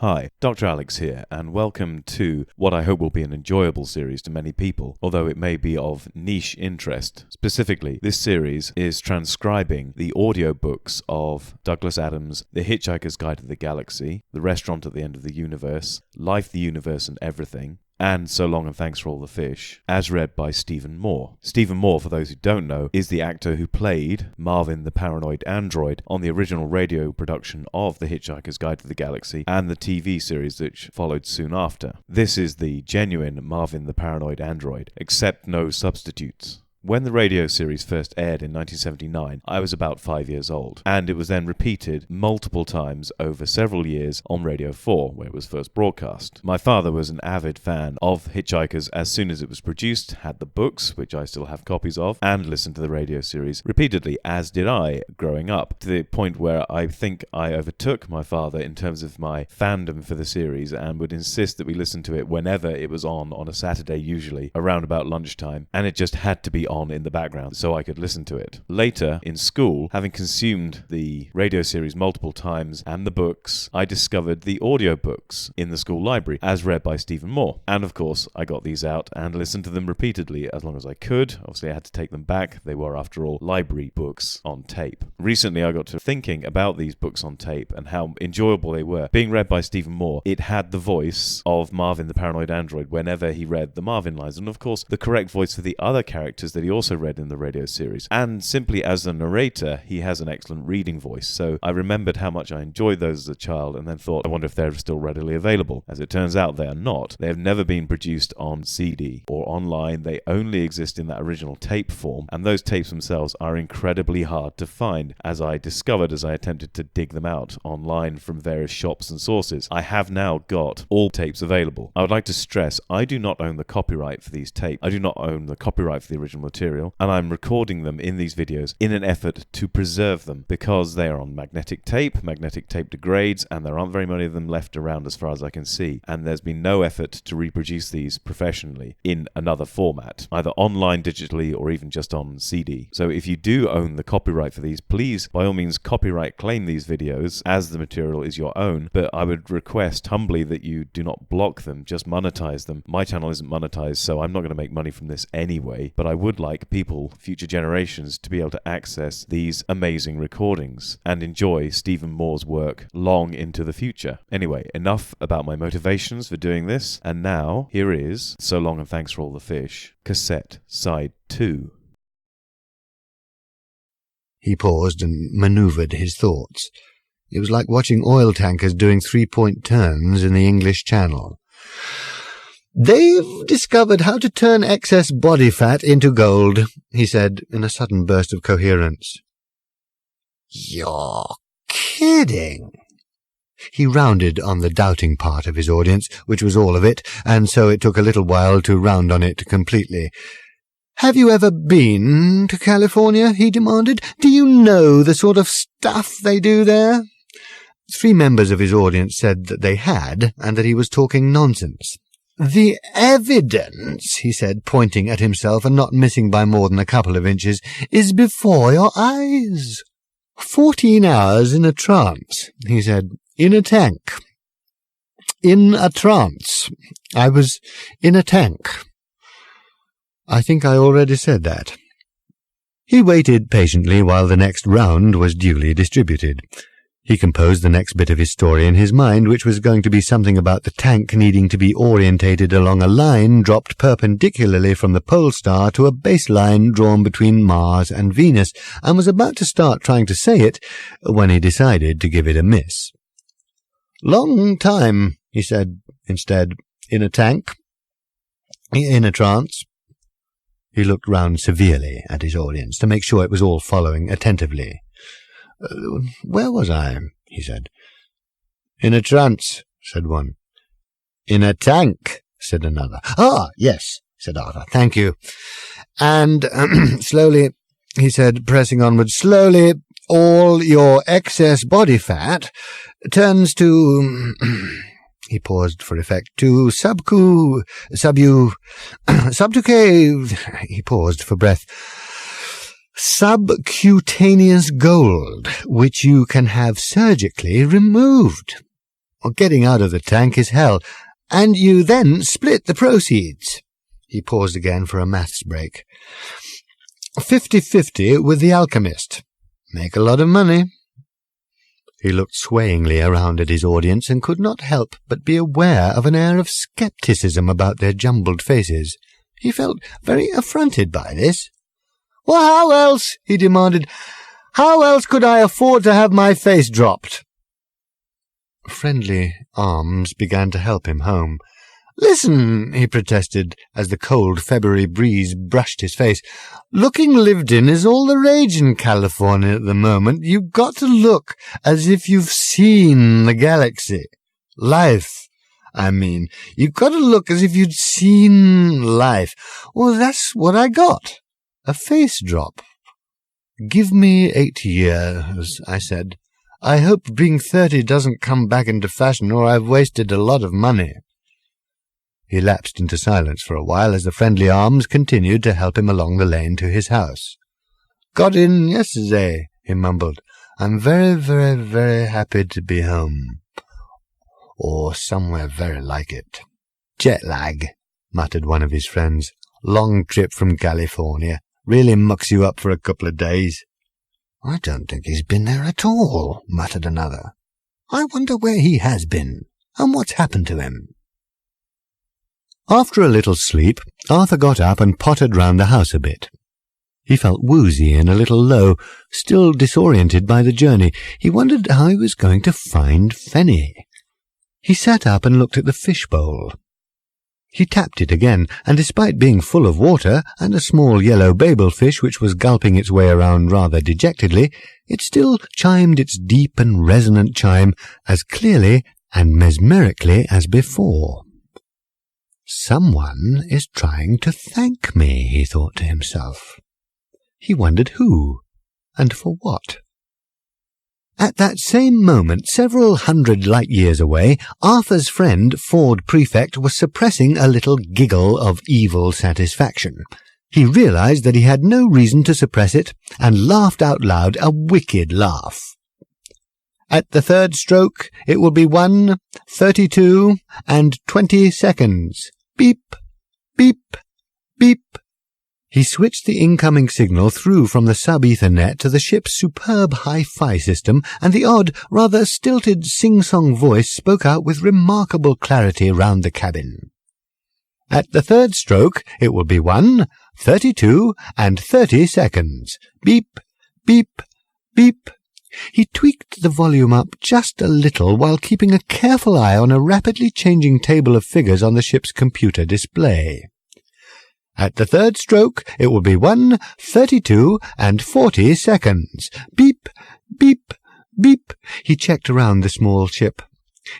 Hi, Dr. Alex here, and welcome to what I hope will be an enjoyable series to many people, although it may be of niche interest. Specifically, this series is transcribing the audiobooks of Douglas Adams' The Hitch-hiker's Guide to the Galaxy, The Restaurant at the End of the Universe, Life, the Universe and Everything, and So Long and Thanks for All the Fish, as read by Stephen Moore. Stephen Moore, for those who don't know, is the actor who played Marvin the Paranoid Android on the original radio production of The Hitch-hiker's Guide to the Galaxy and the TV series which followed soon after. This is the genuine Marvin the Paranoid Android, except no substitutes. When the radio series first aired in 1979, I was about 5 years old, and it was then repeated multiple times over several years on Radio 4, where it was first broadcast. My father was an avid fan of Hitch-hikers as soon as it was produced, had the books, which I still have copies of, and listened to the radio series repeatedly, as did I growing up, to the point where I think I overtook my father in terms of my fandom for the series and would insist that we listen to it whenever it was on a Saturday, usually around about lunchtime, and it just had to be on in the background so I could listen to it. Later, in school, having consumed the radio series multiple times and the books, I discovered the audiobooks in the school library, as read by Stephen Moore. And of course, I got these out and listened to them repeatedly as long as I could. Obviously, I had to take them back. They were, after all, library books on tape. Recently, I got to thinking about these books on tape and how enjoyable they were. Being read by Stephen Moore, it had the voice of Marvin the Paranoid Android whenever he read the Marvin lines, and of course, the correct voice for the other characters that he also read in the radio series. And simply as the narrator, he has an excellent reading voice. So I remembered how much I enjoyed those as a child and then thought, I wonder if they're still readily available. As it turns out, they are not. They have never been produced on CD or online. They only exist in that original tape form, and those tapes themselves are incredibly hard to find, as I discovered as I attempted to dig them out online from various shops and sources. I have now got all tapes available. I would like to stress, I do not own the copyright for these tapes. I do not own the copyright for the original material, and I'm recording them in these videos in an effort to preserve them because they are on magnetic tape. Magnetic tape degrades, and there aren't very many of them left around as far as I can see, and there's been no effort to reproduce these professionally in another format, either online, digitally, or even just on CD. So if you do own the copyright for these, please, by all means, copyright claim these videos as the material is your own, but I would request humbly that you do not block them, just monetize them. My channel isn't monetized, so I'm not going to make money from this anyway, but I would like people, future generations, to be able to access these amazing recordings and enjoy Stephen Moore's work long into the future. Anyway, enough about my motivations for doing this, and now here is So Long and Thanks for All the Fish, Cassette Side 2. He paused and manoeuvred his thoughts. It was like watching oil tankers doing three-point turns in the English Channel. "They've discovered how to turn excess body fat into gold," he said in a sudden burst of coherence. "You're kidding." He rounded on the doubting part of his audience, which was all of it, and so it took a little while to round on it completely. "Have you ever been to California?" he demanded. "Do you know the sort of stuff they do there?" 3 members of his audience said that they had, and that he was talking nonsense. "The evidence," he said, pointing at himself and not missing by more than a couple of inches, "is before your eyes." 14 hours in a trance," he said. "In a tank. In a trance. I was in a tank. I think I already said that." He waited patiently while the next round was duly distributed. He composed the next bit of his story in his mind, which was going to be something about the tank needing to be orientated along a line dropped perpendicularly from the pole star to a baseline drawn between Mars and Venus, and was about to start trying to say it when he decided to give it a miss. "Long time," he said instead. "In a tank. In a trance." He looked round severely at his audience to make sure it was all following attentively. "Where was I?" he said. "In a trance," said one. "In a tank," said another. "Ah, yes," said Arthur. "Thank you." "And slowly," he said, pressing onward, "slowly all your excess body fat turns to—" he paused for effect, "to subducate," he paused for breath, "subcutaneous gold, which you can have surgically removed." Getting out of the tank is hell, and you then split the proceeds. He paused again for a maths break. 50-50 with the alchemist. Make a lot of money. He looked swayingly around at his audience and could not help but be aware of an air of scepticism about their jumbled faces. He felt very affronted by this. Well, how else, he demanded, how else could I afford to have my face dropped? Friendly arms began to help him home. Listen, he protested, as the cold February breeze brushed his face. Looking lived in is all the rage in California at the moment. You've got to look as if you've seen the galaxy. Life, I mean. You've got to look as if you'd seen life. Well, that's what I got. A face drop. Give me 8 years, I said. I hope being 30 doesn't come back into fashion, or I've wasted a lot of money. He lapsed into silence for a while as the friendly arms continued to help him along the lane to his house. Got in yesterday, he mumbled. I'm very, very, very happy to be home. Or somewhere very like it. Jet lag, muttered one of his friends. Long trip from California. Really mucks you up for a couple of days. I don't think he's been there at all, muttered another. I wonder where he has been, and what's happened to him. After a little sleep, Arthur got up and pottered round the house a bit. He felt woozy and a little low, still disoriented by the journey. He wondered how he was going to find Fenny. He sat up and looked at the fishbowl. He tapped it again, and despite being full of water and a small yellow babel fish which was gulping its way around rather dejectedly, it still chimed its deep and resonant chime as clearly and mesmerically as before. Someone is trying to thank me, he thought to himself. He wondered who, and for what. At that same moment, several hundred light-years away, Arthur's friend, Ford Prefect, was suppressing a little giggle of evil satisfaction. He realized that he had no reason to suppress it, and laughed out loud a wicked laugh. At the third stroke, it will be 1, 32, and 20 seconds. Beep, beep, beep. He switched the incoming signal through from the sub-Ethernet to the ship's superb hi-fi system, and the odd, rather stilted sing-song voice spoke out with remarkable clarity round the cabin. At the third stroke, it will be 1, 32, and 30 seconds. Beep, beep, beep. He tweaked the volume up just a little while keeping a careful eye on a rapidly changing table of figures on the ship's computer display. At the third stroke, it will be 1, 32, and 40 seconds. Beep, beep, beep. He checked around the small ship.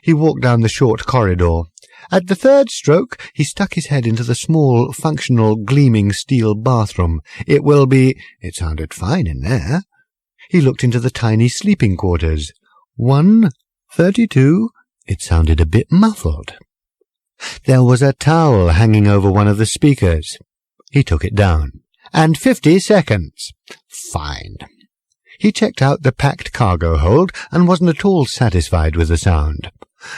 He walked down the short corridor. At the third stroke, he stuck his head into the small, functional, gleaming steel bathroom. It will be... It sounded fine in there. He looked into the tiny sleeping quarters. 1, 32. It sounded a bit muffled. There was a towel hanging over one of the speakers. He took it down. And 50 seconds. Fine. He checked out the packed cargo hold and wasn't at all satisfied with the sound.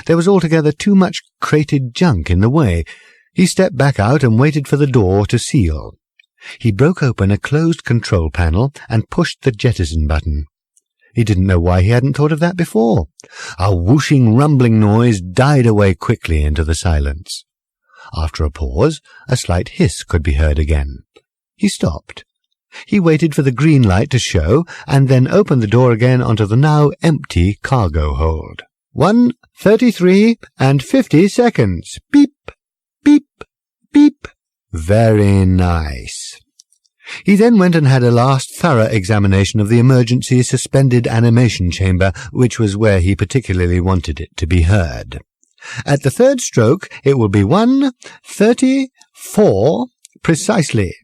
There was altogether too much crated junk in the way. He stepped back out and waited for the door to seal. He broke open a closed control panel and pushed the jettison button. He didn't know why he hadn't thought of that before. A whooshing, rumbling noise died away quickly into the silence. After a pause, a slight hiss could be heard again. He stopped. He waited for the green light to show, and then opened the door again onto the now empty cargo hold. 1, 33, and 50 seconds. Beep, beep, beep. Very nice. He then went and had a last thorough examination of the emergency suspended animation chamber, which was where he particularly wanted it to be heard. At the third stroke, it will be 1, 34, precisely.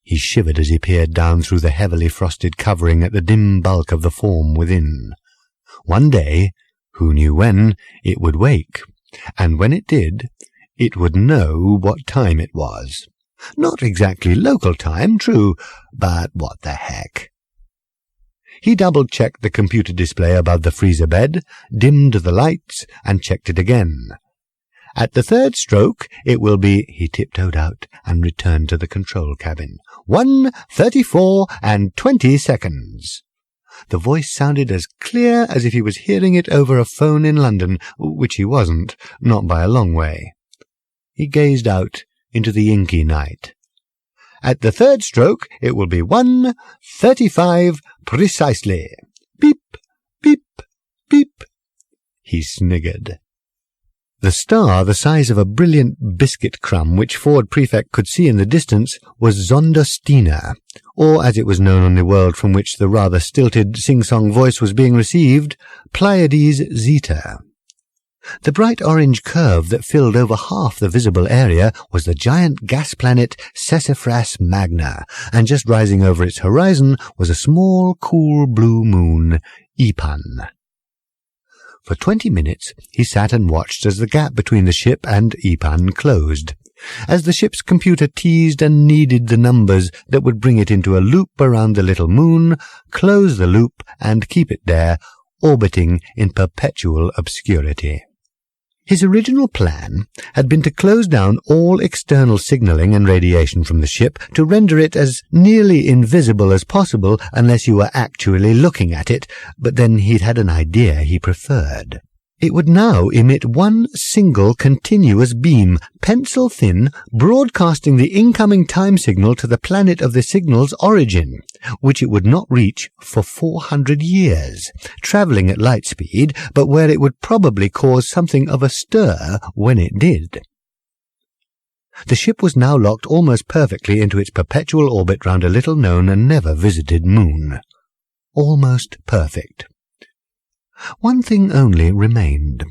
He shivered as he peered down through the heavily frosted covering at the dim bulk of the form within. One day, who knew when, it would wake, and when it did, it would know what time it was. Not exactly local time, true, but what the heck. He double-checked the computer display above the freezer bed, dimmed the lights, and checked it again. At the third stroke, it will be— He tiptoed out and returned to the control cabin. 1:34 and 20 seconds. The voice sounded as clear as if he was hearing it over a phone in London, which he wasn't, not by a long way. He gazed out into the inky night. At the third stroke, it will be 1:35 precisely. Beep, beep, beep. He sniggered. The star, the size of a brilliant biscuit crumb which Ford Prefect could see in the distance, was Zondostina, or, as it was known on the world from which the rather stilted sing-song voice was being received, Pleiades Zeta. The bright orange curve that filled over half the visible area was the giant gas planet Sassafras Magna, and just rising over its horizon was a small, cool blue moon, Ipan. For 20 minutes he sat and watched as the gap between the ship and Ipan closed, as the ship's computer teased and kneaded the numbers that would bring it into a loop around the little moon, close the loop, and keep it there, orbiting in perpetual obscurity. His original plan had been to close down all external signaling and radiation from the ship to render it as nearly invisible as possible unless you were actually looking at it, but then he'd had an idea he preferred. It would now emit one single continuous beam, pencil-thin, broadcasting the incoming time signal to the planet of the signal's origin, which it would not reach for 400 years, travelling at light speed, but where it would probably cause something of a stir when it did. The ship was now locked almost perfectly into its perpetual orbit round a little-known and never-visited moon. Almost perfect. One thing only remained.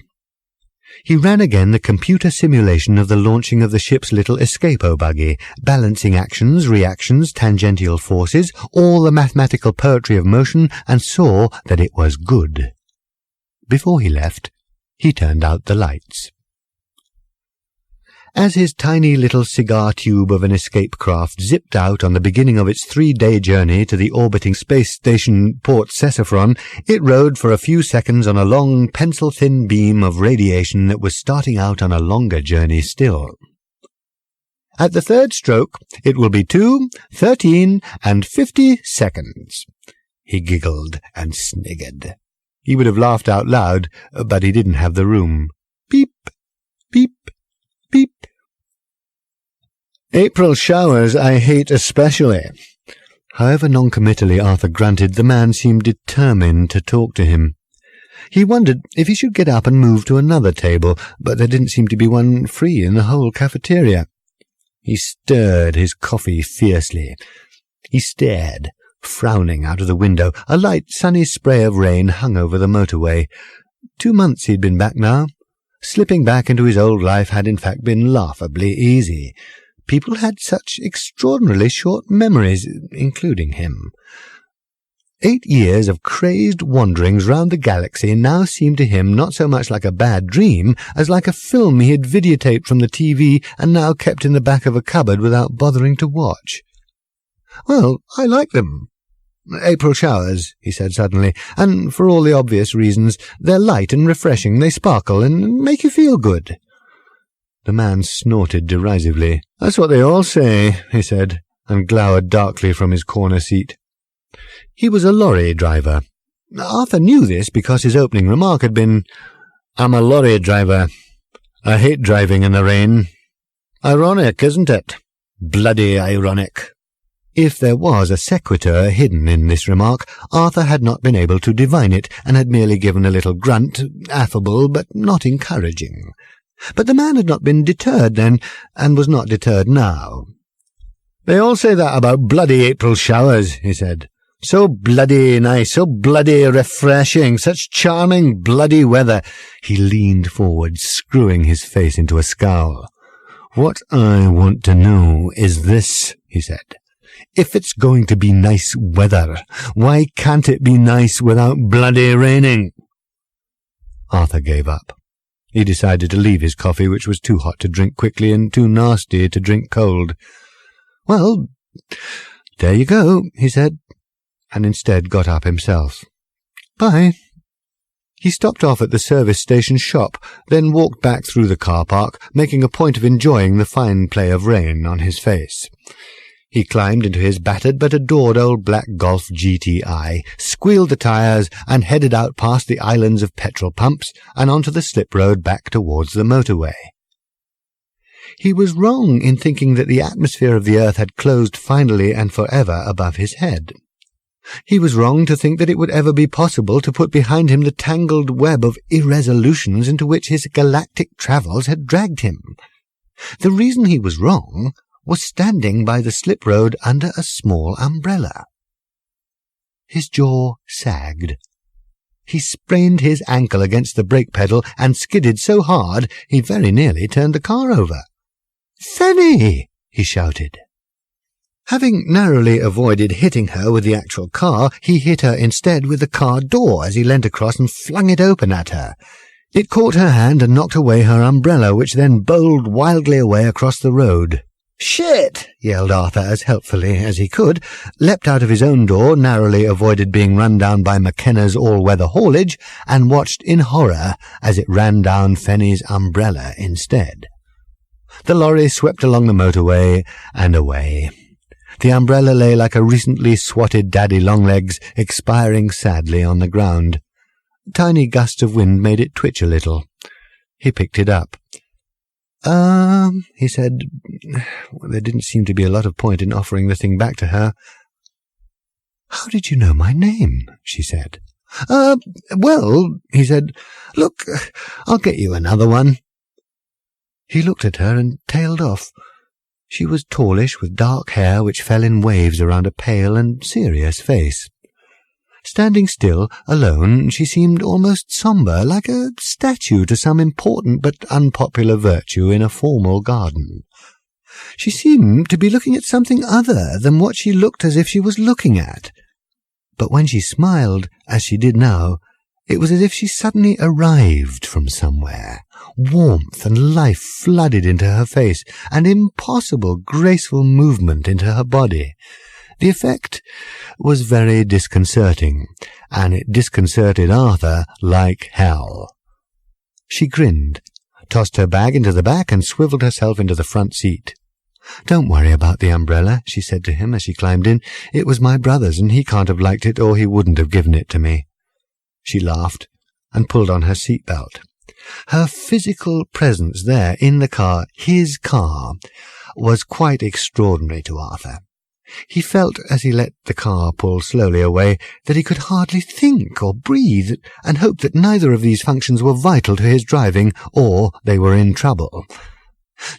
He ran again the computer simulation of the launching of the ship's little escapo buggy, balancing actions, reactions, tangential forces, all the mathematical poetry of motion, and saw that it was good. Before he left, he turned out the lights. As his tiny little cigar tube of an escape craft zipped out on the beginning of its 3-day journey to the orbiting space station Port Cessaphron, it rode for a few seconds on a long pencil-thin beam of radiation that was starting out on a longer journey still. At the third stroke, it will be 2, 13, and 50 seconds. He giggled and sniggered. He would have laughed out loud, but he didn't have the room. Beep, beep, beep. April showers I hate especially. However noncommittally Arthur grunted, the man seemed determined to talk to him. He wondered if he should get up and move to another table, but there didn't seem to be one free in the whole cafeteria. He stirred his coffee fiercely. He stared, frowning out of the window. A light, sunny spray of rain hung over the motorway. 2 months he'd been back now. Slipping back into his old life had in fact been laughably easy. People had such extraordinarily short memories, including him. 8 years of crazed wanderings round the galaxy now seemed to him not so much like a bad dream as like a film he had videotaped from the TV and now kept in the back of a cupboard without bothering to watch. Well, I like them. April showers, he said suddenly, and for all the obvious reasons. They're light and refreshing, they sparkle and make you feel good. The man snorted derisively. That's what they all say, he said, and glowered darkly from his corner seat. He was a lorry driver. Arthur knew this because his opening remark had been, I'm a lorry driver. I hate driving in the rain. Ironic, isn't it? Bloody ironic. If there was a sequitur hidden in this remark, Arthur had not been able to divine it, and had merely given a little grunt, affable but not encouraging. But the man had not been deterred then, and was not deterred now. They all say that about bloody April showers, he said. So bloody nice, so bloody refreshing, such charming bloody weather. He leaned forward, screwing his face into a scowl. What I want to know is this, he said. If it's going to be nice weather, why can't it be nice without bloody raining? Arthur gave up. He decided to leave his coffee, which was too hot to drink quickly and too nasty to drink cold. Well, there you go, he said. and instead got up himself. "Bye." He stopped off at the service station shop, then walked back through the car park, making a point of enjoying the fine play of rain on his face. He climbed into his battered but adored old black Golf GTI, squealed the tyres, and headed out past the islands of petrol pumps and onto the slip road back towards the motorway. He was wrong in thinking that the atmosphere of the earth had closed finally and forever above his head. He was wrong to think that it would ever be possible to put behind him the tangled web of irresolutions into which his galactic travels had dragged him. The reason he was wrong was standing by the slip road under a small umbrella. His jaw sagged. He sprained his ankle against the brake pedal and skidded so hard he very nearly turned the car over. "Fanny!" he shouted. Having narrowly avoided hitting her with the actual car, he hit her instead with the car door as he leant across and flung it open at her. It caught her hand and knocked away her umbrella, which then bowled wildly away across the road. "Shit!" yelled Arthur as helpfully as he could, leapt out of his own door, narrowly avoided being run down by McKenna's all-weather haulage, and watched in horror as it ran down Fanny's umbrella instead. The lorry swept along the motorway and away. The umbrella lay like a recently swatted daddy-long-legs, expiring sadly on the ground. Tiny gusts of wind made it twitch a little. He picked it up. He said. Well, there didn't seem to be a lot of point in offering the thing back to her. "How did you know my name?" she said. Well," he said, "look, I'll get you another one." He looked at her and tailed off. She was tallish, with dark hair which fell in waves around a pale and serious face. Standing still, alone, she seemed almost sombre, like a statue to some important but unpopular virtue in a formal garden. She seemed to be looking at something other than what she looked as if she was looking at. But when she smiled, as she did now, it was as if she suddenly arrived from somewhere. Warmth and life flooded into her face, and impossible graceful movement into her body. The effect was very disconcerting, and it disconcerted Arthur like hell. She grinned, tossed her bag into the back, and swiveled herself into the front seat. "Don't worry about the umbrella," she said to him as she climbed in. "It was my brother's, and he can't have liked it, or he wouldn't have given it to me." She laughed and pulled on her seatbelt. Her physical presence there in the car, his car, was quite extraordinary to Arthur. He felt, as he let the car pull slowly away, that he could hardly think or breathe, and hoped that neither of these functions were vital to his driving, or they were in trouble.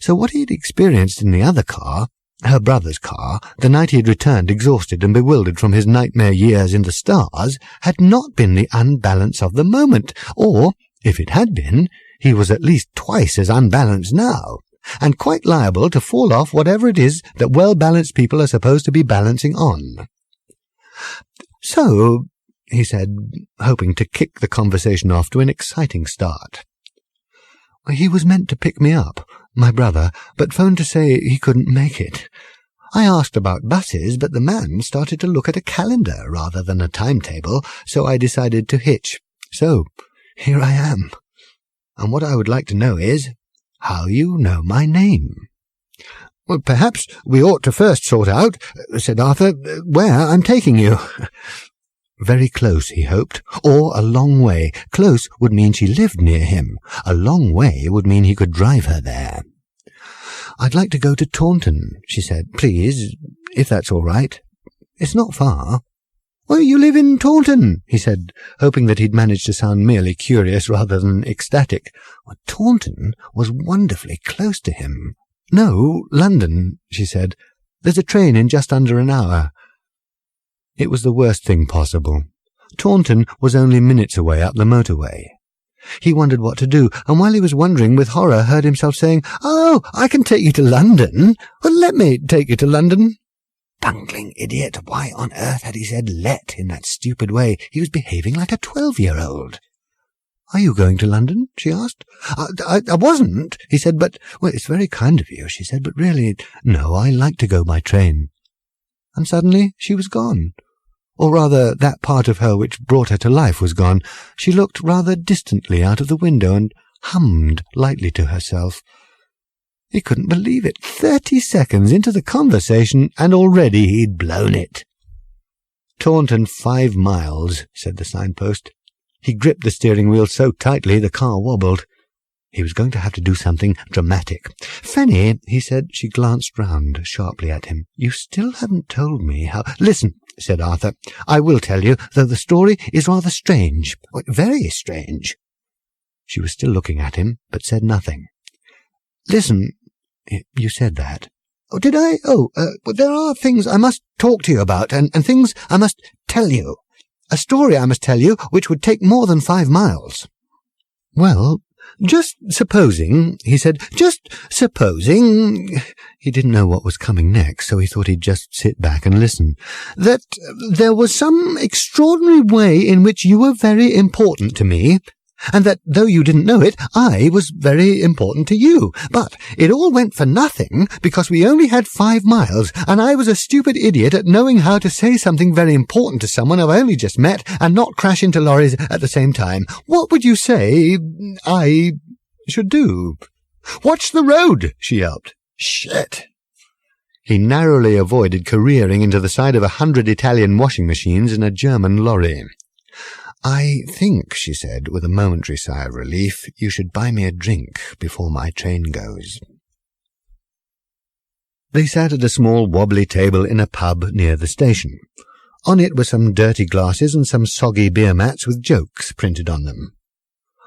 So what he had experienced in the other car, her brother's car, the night he had returned exhausted and bewildered from his nightmare years in the stars, had not been the unbalance of the moment, or, if it had been, he was at least twice as unbalanced now, and quite liable to fall off whatever it is that well-balanced people are supposed to be balancing on. "So," he said, hoping to kick the conversation off to an exciting start. "He was meant to pick me up, my brother, but phoned to say he couldn't make it. I asked about buses, but the man started to look at a calendar rather than a timetable, so I decided to hitch. So, here I am. And what I would like to know is, how you know my name." "Well, perhaps we ought to first sort out," said Arthur, "where I'm taking you." Very close, he hoped, or a long way. Close would mean she lived near him. A long way would mean he could drive her there. "I'd like to go to Taunton," she said, "please, if that's all right. It's not far." "Well, you live in Taunton," he said, hoping that he'd managed to sound merely curious rather than ecstatic. Well, Taunton was wonderfully close to him. "No, London," she said. "There's a train in just under an hour." It was the worst thing possible. Taunton was only minutes away up the motorway. He wondered what to do, and while he was wondering, with horror, heard himself saying, "Oh, I can take you to London. Well, let me take you to London." Bungling idiot! Why on earth had he said "let" in that stupid way? He was behaving like a 12-year-old. "Are you going to London?" she asked. I wasn't," he said, "but—" "Well, it's very kind of you," she said, "but really, no, I like to go by train." And suddenly she was gone. Or rather, that part of her which brought her to life was gone. She looked rather distantly out of the window and hummed lightly to herself. He couldn't believe it. 30 seconds into the conversation, and already he'd blown it. "Taunton 5 miles," said the signpost. He gripped the steering wheel so tightly the car wobbled. He was going to have to do something dramatic. "Fanny," he said. She glanced round sharply at him. "You still haven't told me how—" "Listen," said Arthur. "I will tell you, though the story is rather strange. Very strange." She was still looking at him, but said nothing. "Listen, you said that." "Oh, did I? There are things I must talk to you about, and things I must tell you. A story I must tell you which would take more than 5 miles. "Well, just supposing," he said, "just supposing—" He didn't know what was coming next, so he thought he'd just sit back and listen. "That there was some extraordinary way in which you were very important to me, and that, though you didn't know it, I was very important to you. But it all went for nothing, because we only had 5 miles, and I was a stupid idiot at knowing how to say something very important to someone I've only just met, and not crash into lorries at the same time. What would you say I should do?" "Watch the road!" she yelped. "Shit!" He narrowly avoided careering into the side of 100 Italian washing machines in a German lorry. "I think," she said, with a momentary sigh of relief, "you should buy me a drink before my train goes." They sat at a small wobbly table in a pub near the station. On it were some dirty glasses and some soggy beer mats with jokes printed on them.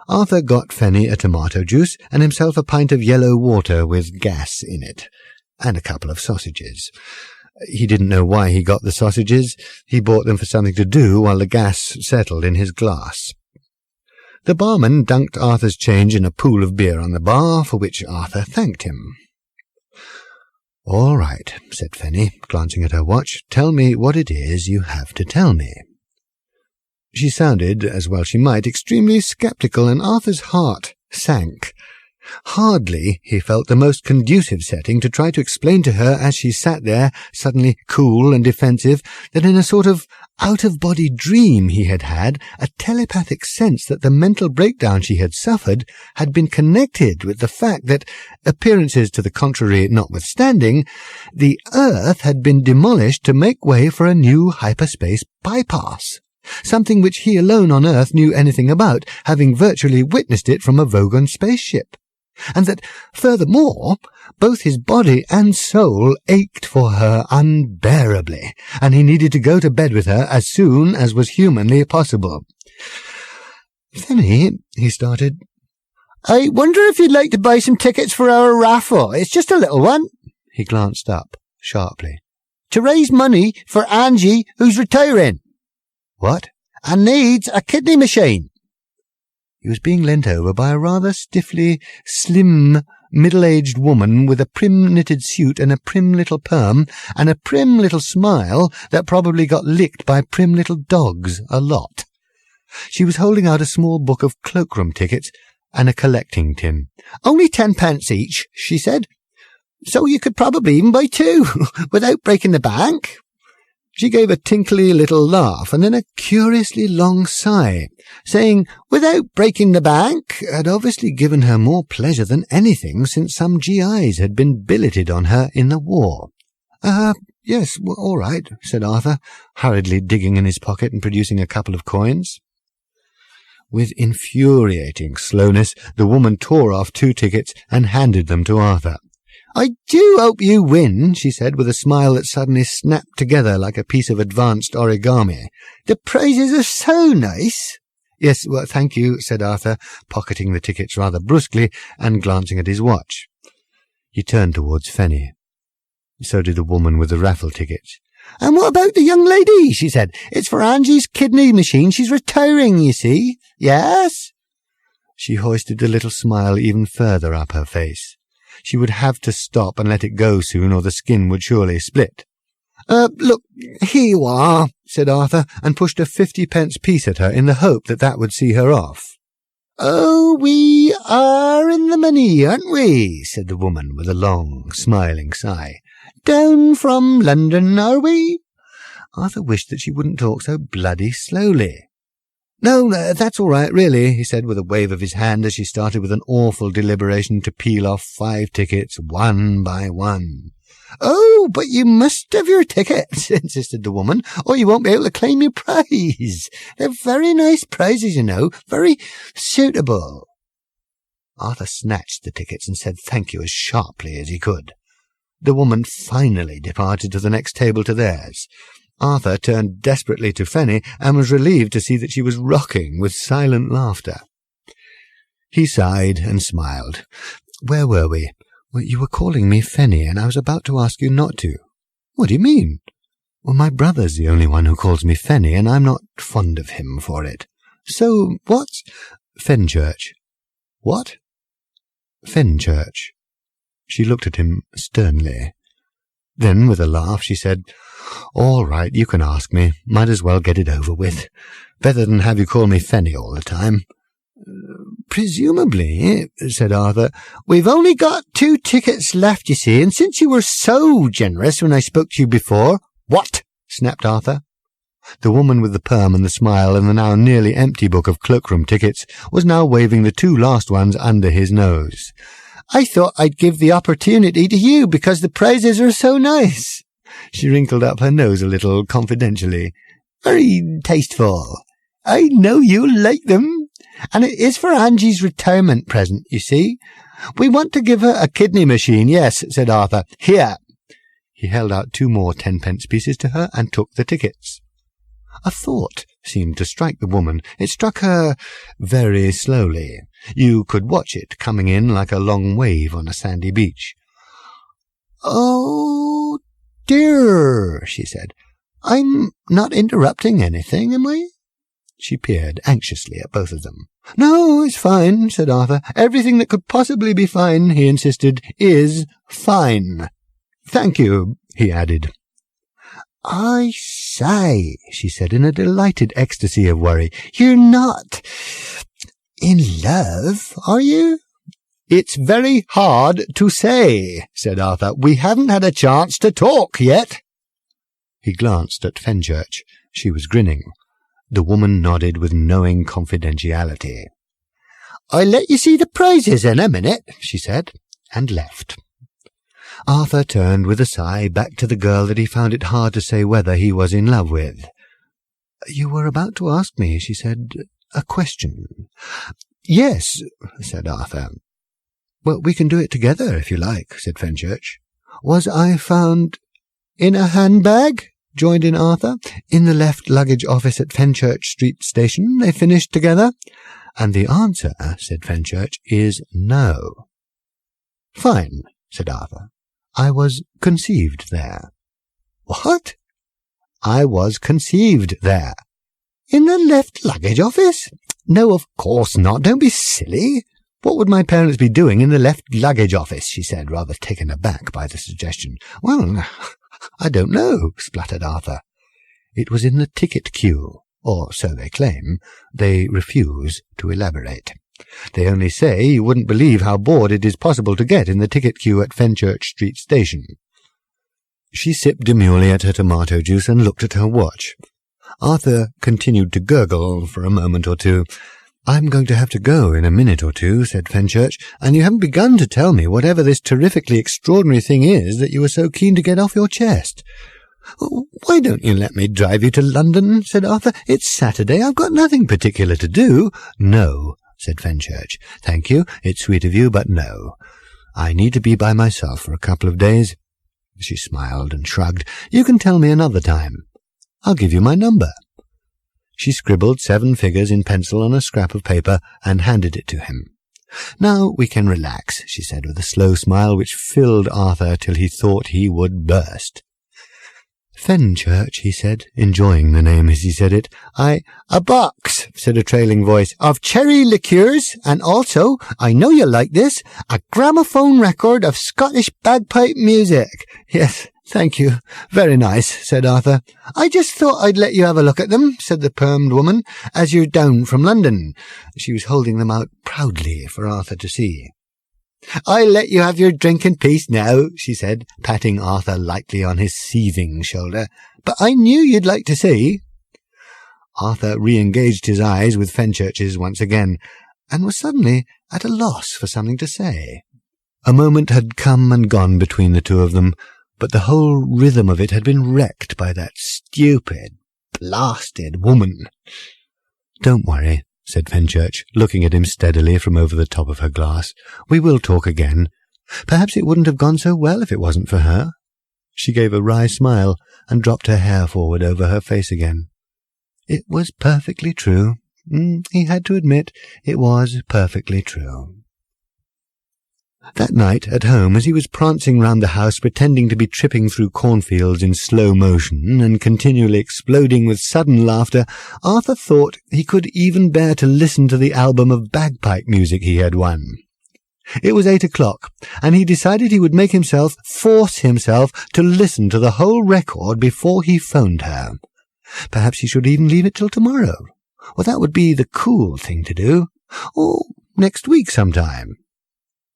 Arthur got Fanny a tomato juice and himself a pint of yellow water with gas in it, and a couple of sausages. He didn't know why he got the sausages. He bought them for something to do while the gas settled in his glass. The barman dunked Arthur's change in a pool of beer on the bar, for which Arthur thanked him. "All right," said Fanny, glancing at her watch. "Tell me what it is you have to tell me." She sounded, as well she might, extremely sceptical, and Arthur's heart sank. Hardly, he felt, the most conducive setting to try to explain to her, as she sat there, suddenly cool and defensive, that in a sort of out-of-body dream he had had a telepathic sense that the mental breakdown she had suffered had been connected with the fact that, appearances to the contrary notwithstanding, the Earth had been demolished to make way for a new hyperspace bypass. Something which he alone on Earth knew anything about, having virtually witnessed it from a Vogon spaceship. And that, furthermore, both his body and soul ached for her unbearably, and he needed to go to bed with her as soon as was humanly possible. "Fanny," he started, "I wonder if you'd like to buy some tickets for our raffle. It's just a little one." He glanced up sharply. "To raise money for Angie, who's retiring." "What?" "And needs a kidney machine." He was being leant over by a rather stiffly slim, middle-aged woman with a prim knitted suit and a prim little perm and a prim little smile that probably got licked by prim little dogs a lot. She was holding out a small book of cloakroom tickets and a collecting tin. "Only 10 pence each," she said, "so you could probably even buy 2 without breaking the bank." She gave a tinkly little laugh and then a curiously long sigh, saying "without breaking the bank" had obviously given her more pleasure than anything since some GIs had been billeted on her in the war. Yes, all right," said Arthur, hurriedly digging in his pocket and producing a couple of coins. With infuriating slowness, the woman tore off 2 tickets and handed them to Arthur. "I do hope you win," she said, with a smile that suddenly snapped together like a piece of advanced origami. "The prizes are so nice." "Yes, well, thank you," said Arthur, pocketing the tickets rather brusquely and glancing at his watch. He turned towards Fanny. So did the woman with the raffle tickets. "And what about the young lady?" she said. "It's for Angie's kidney machine. She's retiring, you see." "Yes?" She hoisted the little smile even further up her face. She would have to stop and let it go soon, or the skin would surely split. Look, here you are," said Arthur, and pushed a 50-pence piece at her in the hope that that would see her off. "Oh, we are in the money, aren't we?" said the woman, with a long, smiling sigh. "Down from London, are we?" Arthur wished that she wouldn't talk so bloody slowly. "No, that's all right, really," he said with a wave of his hand as she started with an awful deliberation to peel off 5 tickets one by one. "Oh, but you must have your tickets," insisted the woman, "or you won't be able to claim your prize. They're very nice prizes, you know, very suitable." Arthur snatched the tickets and said thank you as sharply as he could. The woman finally departed to the next table to theirs. Arthur turned desperately to Fanny and was relieved to see that she was rocking with silent laughter. He sighed and smiled. "Where were we? Well, you were calling me Fanny, and I was about to ask you not to." "What do you mean?" "Well, my brother's the only one who calls me Fanny, and I'm not fond of him for it." "So what's—" "Fenchurch." "What?" "Fenchurch." She looked at him sternly. Then, with a laugh, she said, "All right, you can ask me. Might as well get it over with. Better than have you call me Fanny all the time." "Presumably," said Arthur. "We've only got 2 tickets left, you see, and since you were so generous when I spoke to you before—" "What?" snapped Arthur. The woman with the perm and the smile and the now nearly empty book of cloakroom tickets was now waving the 2 last ones under his nose. "I thought I'd give the opportunity to you because the prizes are so nice." She wrinkled up her nose a little confidentially. "Very tasteful. I know you'll like them. And it is for Angie's retirement present, you see. We want to give her a kidney machine, yes," said Arthur. "Here." He held out 2 more 10-pence pieces to her and took the tickets. A thought seemed to strike the woman. It struck her very slowly. You could watch it coming in like a long wave on a sandy beach. "Oh, dear," she said. "I'm not interrupting anything, am I?" She peered anxiously at both of them. "No, it's fine," said Arthur. "Everything that could possibly be fine," he insisted, "is fine. Thank you," he added. "I say," she said in a delighted ecstasy of worry, "you're not in love, are you?" "It's very hard to say," said Arthur. "We haven't had a chance to talk yet." He glanced at Fenchurch. She was grinning. The woman nodded with knowing confidentiality. "I'll let you see the prizes in a minute," she said, and left. Arthur turned with a sigh back to the girl that he found it hard to say whether he was in love with. "You were about to ask me," she said, "a question." "Yes," said Arthur. "Well, we can do it together, if you like," said Fenchurch. "Was I found—" "In a handbag?" joined in Arthur. "In the left luggage office at Fenchurch Street Station. They finished together." "And the answer," said Fenchurch, "is no." "Fine," said Arthur. "I was conceived there." "What?" "I was conceived there." "In the left luggage office?" "No, of course not. Don't be silly. What would my parents be doing in the left luggage office?" she said, rather taken aback by the suggestion. "Well, I don't know," spluttered Arthur. "It was in the ticket queue, or so they claim. They refuse to elaborate. They only say you wouldn't believe how bored it is possible to get in the ticket queue at Fenchurch Street Station." She sipped demurely at her tomato juice and looked at her watch. Arthur continued to gurgle for a moment or two. "I'm going to have to go in a minute or 2, said Fenchurch, "and you haven't begun to tell me whatever this terrifically extraordinary thing is that you were so keen to get off your chest." "Why don't you let me drive you to London?" said Arthur. "It's Saturday. I've got nothing particular to do." "No," said Fenchurch. "Thank you. It's sweet of you, but no. I need to be by myself for a couple of days." She smiled and shrugged. "You can tell me another time. I'll give you my number." She scribbled 7 figures in pencil on a scrap of paper and handed it to him. "Now we can relax," she said with a slow smile which filled Arthur till he thought he would burst. "Fenchurch," he said, enjoying the name as he said it. "A box," said a trailing voice, "of cherry liqueurs, and also, I know you'll like this, a gramophone record of Scottish bagpipe music." "Yes, thank you. Very nice," said Arthur. "I just thought I'd let you have a look at them," said the permed woman, "as you're down from London." She was holding them out proudly for Arthur to see. "I'll let you have your drink in peace now," she said, patting Arthur lightly on his seething shoulder. "But I knew you'd like to see." Arthur re-engaged his eyes with Fenchurch's once again, and was suddenly at a loss for something to say. A moment had come and gone between the two of them, but the whole rhythm of it had been wrecked by that stupid, blasted woman. "Don't worry," said Fenchurch, looking at him steadily from over the top of her glass. "We will talk again. Perhaps it wouldn't have gone so well if it wasn't for her." She gave a wry smile and dropped her hair forward over her face again. It was perfectly true. He had to admit it was perfectly true. That night at home, as he was prancing round the house pretending to be tripping through cornfields in slow motion and continually exploding with sudden laughter, Arthur thought he could even bear to listen to the album of bagpipe music he had won. It was 8 o'clock, and he decided he would force himself to listen to the whole record before he phoned her. Perhaps he should even leave it till tomorrow. Well, that would be the cool thing to do. Or next week sometime.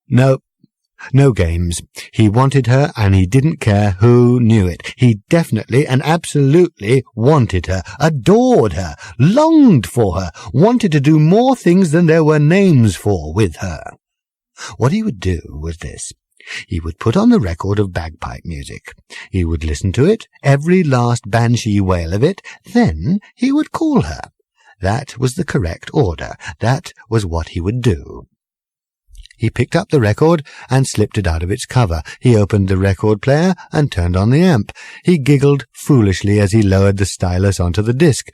No games. He wanted her, and he didn't care who knew it. He definitely and absolutely wanted her, adored her, longed for her, wanted to do more things than there were names for with her. What he would do was this. He would put on the record of bagpipe music. He would listen to it, every last banshee wail of it. Then he would call her. That was the correct order. That was what he would do. He picked up the record and slipped it out of its cover. He opened the record player and turned on the amp. He giggled foolishly as he lowered the stylus onto the disc.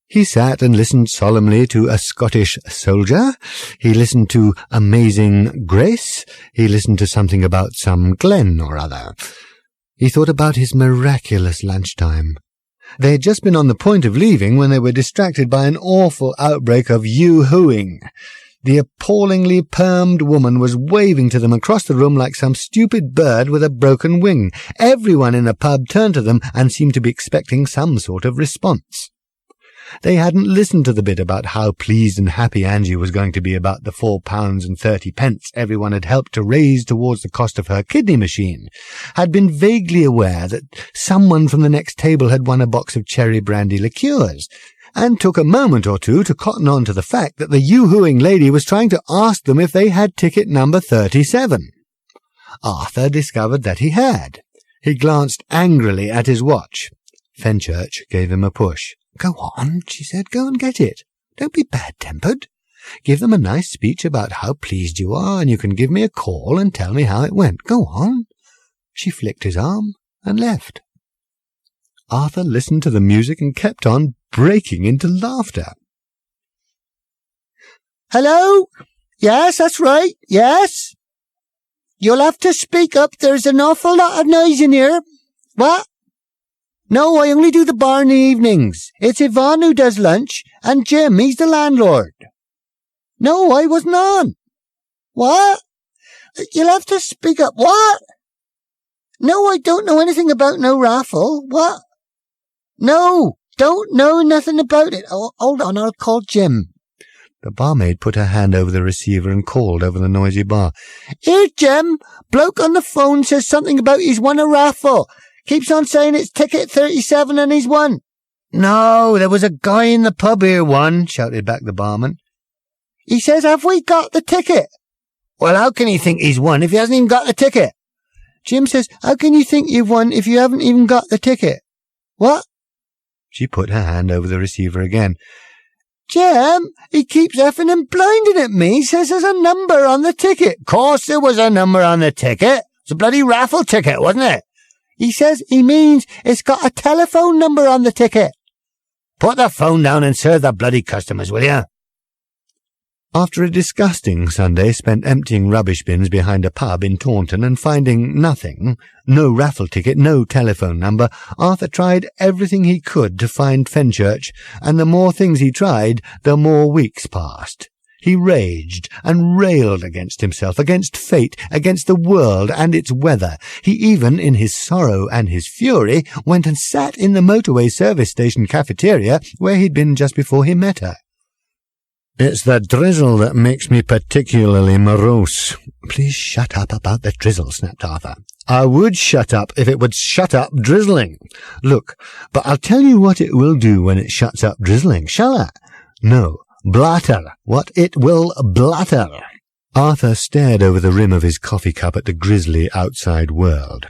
He sat and listened solemnly to A Scottish Soldier. He listened to Amazing Grace. He listened to something about some Glen or other. He thought about his miraculous lunchtime. They had just been on the point of leaving when they were distracted by an awful outbreak of yoo-hooing. The appallingly permed woman was waving to them across the room like some stupid bird with a broken wing. Everyone in the pub turned to them and seemed to be expecting some sort of response. They hadn't listened to the bit about how pleased and happy Angie was going to be about the £4.30 everyone had helped to raise towards the cost of her kidney machine, had been vaguely aware that someone from the next table had won a box of cherry brandy liqueurs, and took a moment or two to cotton on to the fact that the yoo-hooing lady was trying to ask them if they had ticket number 37. Arthur discovered that he had. He glanced angrily at his watch. Fenchurch gave him a push. "Go on," she said. "Go and get it. Don't be bad-tempered. Give them a nice speech about how pleased you are, and you can give me a call and tell me how it went. Go on." She flicked his arm and left. Arthur listened to the music and kept on breaking into laughter. "Hello? Yes, that's right. Yes? You'll have to speak up. There's an awful lot of noise in here. What? No, I only do the bar in the evenings. It's Yvonne who does lunch, and Jim, he's the landlord. No, I wasn't on. What? You'll have to speak up. What? No, I don't know anything about no raffle. What? No, don't know nothing about it. Oh, hold on, I'll call Jim." The barmaid put her hand over the receiver and called over the noisy bar. "Here, Jim. Bloke on the phone says something about he's won a raffle. Keeps on saying it's ticket 37 and he's won." "No, there was a guy in the pub here won," shouted back the barman. "He says, have we got the ticket?" "Well, how can he think he's won if he hasn't even got the ticket?" Jim says, "How can you think you've won if you haven't even got the ticket?" "What?" She put her hand over the receiver again. "Jim, he keeps effing and blinding at me. He says there's a number on the ticket." "Course there was a number on the ticket. It's a bloody raffle ticket, wasn't it?" "He says he means it's got a telephone number on the ticket." "Put the phone down and serve the bloody customers, will you?" After a disgusting Sunday spent emptying rubbish bins behind a pub in Taunton and finding nothing, no raffle ticket, no telephone number, Arthur tried everything he could to find Fenchurch, and the more things he tried, the more weeks passed. He raged and railed against himself, against fate, against the world and its weather. He even, in his sorrow and his fury, went and sat in the motorway service station cafeteria where he'd been just before he met her. It's the drizzle that makes me particularly morose. Please shut up about the drizzle, snapped Arthur. I would shut up if it would shut up drizzling. Look, but I'll tell you what it will do when it shuts up drizzling, shall I? No, blatter. What it will blatter. Arthur stared over the rim of his coffee cup at the grisly outside world.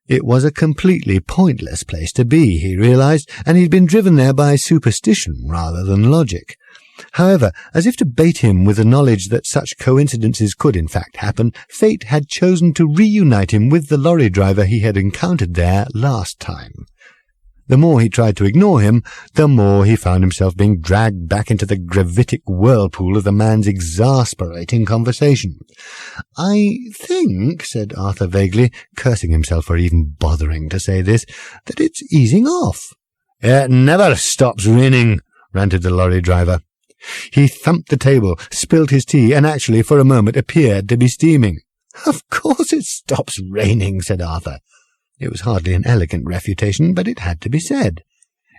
It was a completely pointless place to be, he realized, and he'd been driven there by superstition rather than logic. However, as if to bait him with the knowledge that such coincidences could in fact happen, fate had chosen to reunite him with the lorry driver he had encountered there last time. The more he tried to ignore him, the more he found himself being dragged back into the gravitic whirlpool of the man's exasperating conversation. "I think," said Arthur vaguely, cursing himself for even bothering to say this, "that it's easing off." "It never stops raining," ranted the lorry driver. He thumped the table, spilt his tea, and actually for a moment appeared to be steaming. "Of course it stops raining," said Arthur. It was hardly an elegant refutation, but it had to be said.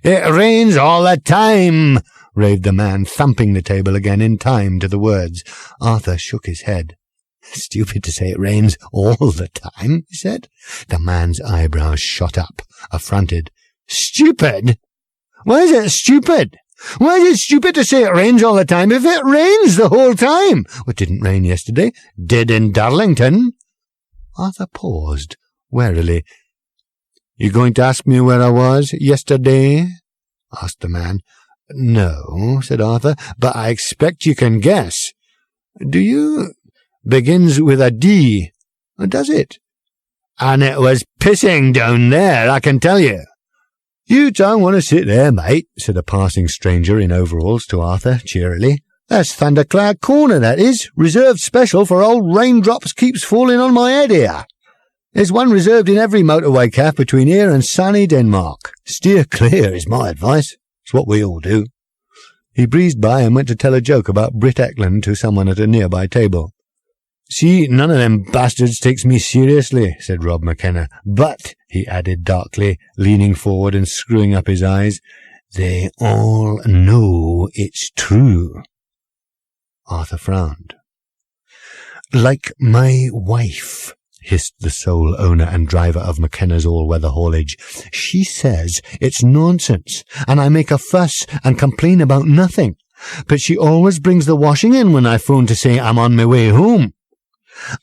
"It rains all the time," raved the man, thumping the table again in time to the words. Arthur shook his head. "Stupid to say it rains all the time," he said. The man's eyebrows shot up, affronted. "Stupid? Why is it stupid? Why is it stupid to say it rains all the time if it rains the whole time? It didn't rain yesterday. Did in Darlington." Arthur paused, warily. "You going to ask me where I was yesterday?" asked the man. "No," said Arthur, "but I expect you can guess." "Do you? Begins with a D. Does it?" "And it was pissing down there, I can tell you." "You don't want to sit there, mate," said a passing stranger in overalls to Arthur cheerily. "That's Thundercloud Corner, that is. Reserved special for old raindrops keeps falling on my head here. There's one reserved in every motorway calf between here and sunny Denmark. Steer clear is my advice. It's what we all do." He breezed by and went to tell a joke about Britt Eklund to someone at a nearby table. "See, none of them bastards takes me seriously," said Rob McKenna. "But," he added darkly, leaning forward and screwing up his eyes, "they all know it's true." Arthur frowned. "Like my wife," hissed the sole owner and driver of McKenna's all-weather haulage. "She says it's nonsense, and I make a fuss and complain about nothing. But she always brings the washing in when I phone to say I'm on my way home.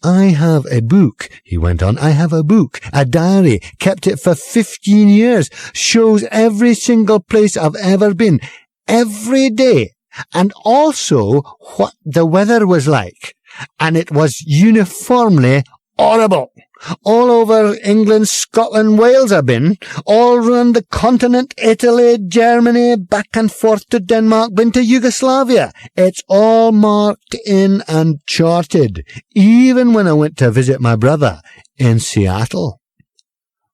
I have a book," he went on. "I have a book, a diary, kept it for 15 years, shows every single place I've ever been, every day, and also what the weather was like. And it was uniformly horrible. All over England, Scotland, Wales I've been, all round the continent, Italy, Germany, back and forth to Denmark, been to Yugoslavia. It's all marked in and charted, even when I went to visit my brother in Seattle."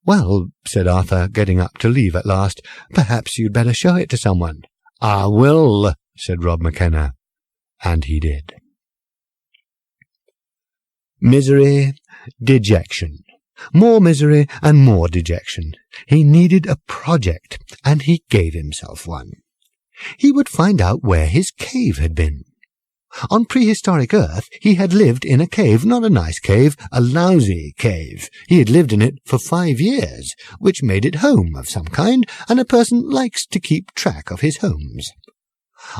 "Well," said Arthur, getting up to leave at last, "perhaps you'd better show it to someone." "I will," said Rob McKenna, and he did. Misery, dejection. More misery and more dejection. He needed a project, and he gave himself one. He would find out where his cave had been. On prehistoric Earth, he had lived in a cave, not a nice cave, a lousy cave. He had lived in it for 5 years, which made it home of some kind, and a person likes to keep track of his homes.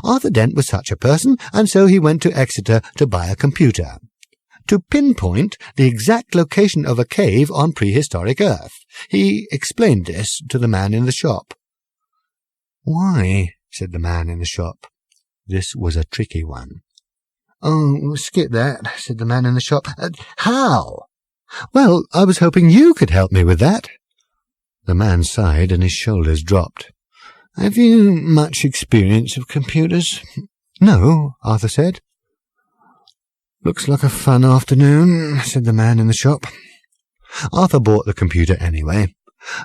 Arthur Dent was such a person, and so he went to Exeter to buy a computer, to pinpoint the exact location of a cave on prehistoric Earth. He explained this to the man in the shop. "Why?" said the man in the shop. This was a tricky one. "Oh, skip that," said the man in the shop. "How?" "Well, I was hoping you could help me with that." The man sighed and his shoulders dropped. "Have you much experience of computers?" "No," Arthur said. "Looks like a fun afternoon," said the man in the shop. Arthur bought the computer anyway.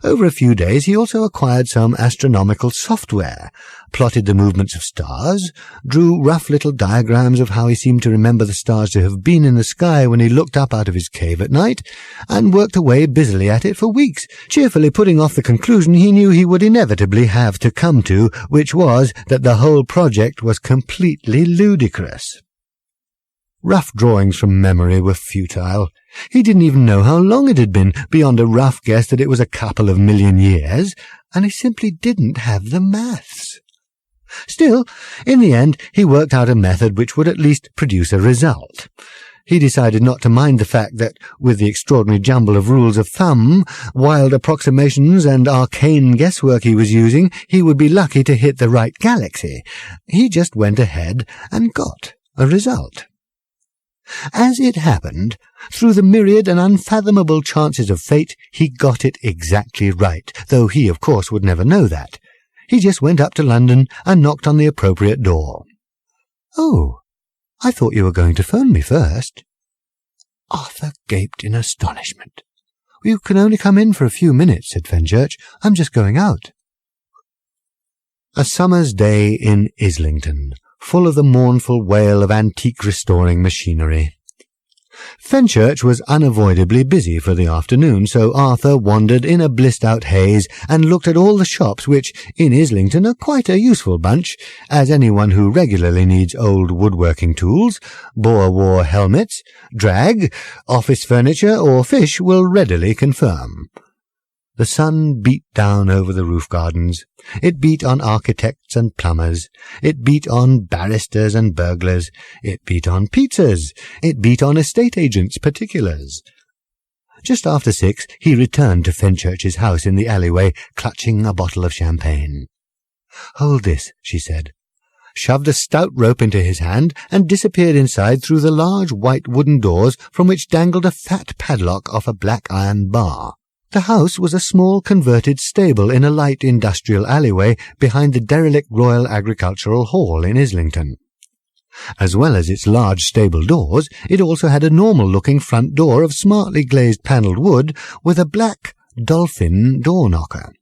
Over a few days he also acquired some astronomical software, plotted the movements of stars, drew rough little diagrams of how he seemed to remember the stars to have been in the sky when he looked up out of his cave at night, and worked away busily at it for weeks, cheerfully putting off the conclusion he knew he would inevitably have to come to, which was that the whole project was completely ludicrous. Rough drawings from memory were futile. He didn't even know how long it had been, beyond a rough guess that it was a couple of million years, and he simply didn't have the maths. Still, in the end, he worked out a method which would at least produce a result. He decided not to mind the fact that, with the extraordinary jumble of rules of thumb, wild approximations, and arcane guesswork he was using, he would be lucky to hit the right galaxy. He just went ahead and got a result. As it happened, through the myriad and unfathomable chances of fate, he got it exactly right, though he, of course, would never know that. He just went up to London and knocked on the appropriate door. "Oh, I thought you were going to phone me first." Arthur gaped in astonishment. "You can only come in for a few minutes," said Fenchurch. "I'm just going out." A summer's day in Islington, full of the mournful wail of antique restoring machinery. Fenchurch was unavoidably busy for the afternoon, so Arthur wandered in a blissed-out haze and looked at all the shops which, in Islington, are quite a useful bunch, as anyone who regularly needs old woodworking tools, Boer War helmets, drag, office furniture, or fish will readily confirm. The sun beat down over the roof gardens. It beat on architects and plumbers. It beat on barristers and burglars. It beat on pizzas. It beat on estate agents' particulars. Just after 6, he returned to Fenchurch's house in the alleyway, clutching a bottle of champagne. "Hold this," she said, shoved a stout rope into his hand, and disappeared inside through the large white wooden doors from which dangled a fat padlock off a black iron bar. The house was a small converted stable in a light industrial alleyway behind the derelict Royal Agricultural Hall in Islington. As well as its large stable doors, it also had a normal-looking front door of smartly glazed panelled wood with a black dolphin door-knocker.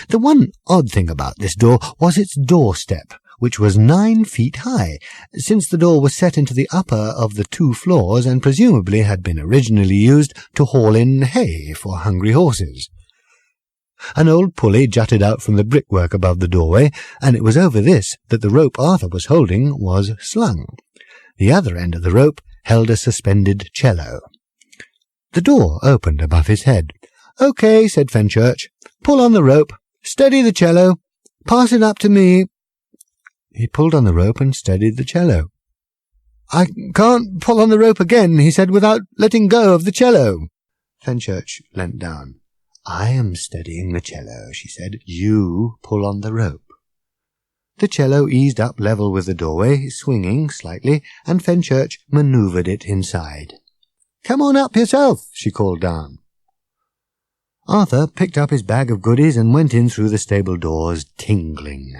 The one odd thing about this door was its doorstep, which was 9 feet high, since the door was set into the upper of the 2 floors and presumably had been originally used to haul in hay for hungry horses. An old pulley jutted out from the brickwork above the doorway, and it was over this that the rope Arthur was holding was slung. The other end of the rope held a suspended cello. The door opened above his head. "Okay," said Fenchurch. "Pull on the rope. Steady the cello. Pass it up to me." He pulled on the rope and steadied the cello. "I can't pull on the rope again," he said, "without letting go of the cello." Fenchurch leant down. "I am steadying the cello," she said. "You pull on the rope." The cello eased up level with the doorway, swinging slightly, and Fenchurch manoeuvred it inside. "Come on up yourself," she called down. Arthur picked up his bag of goodies and went in through the stable doors, tingling.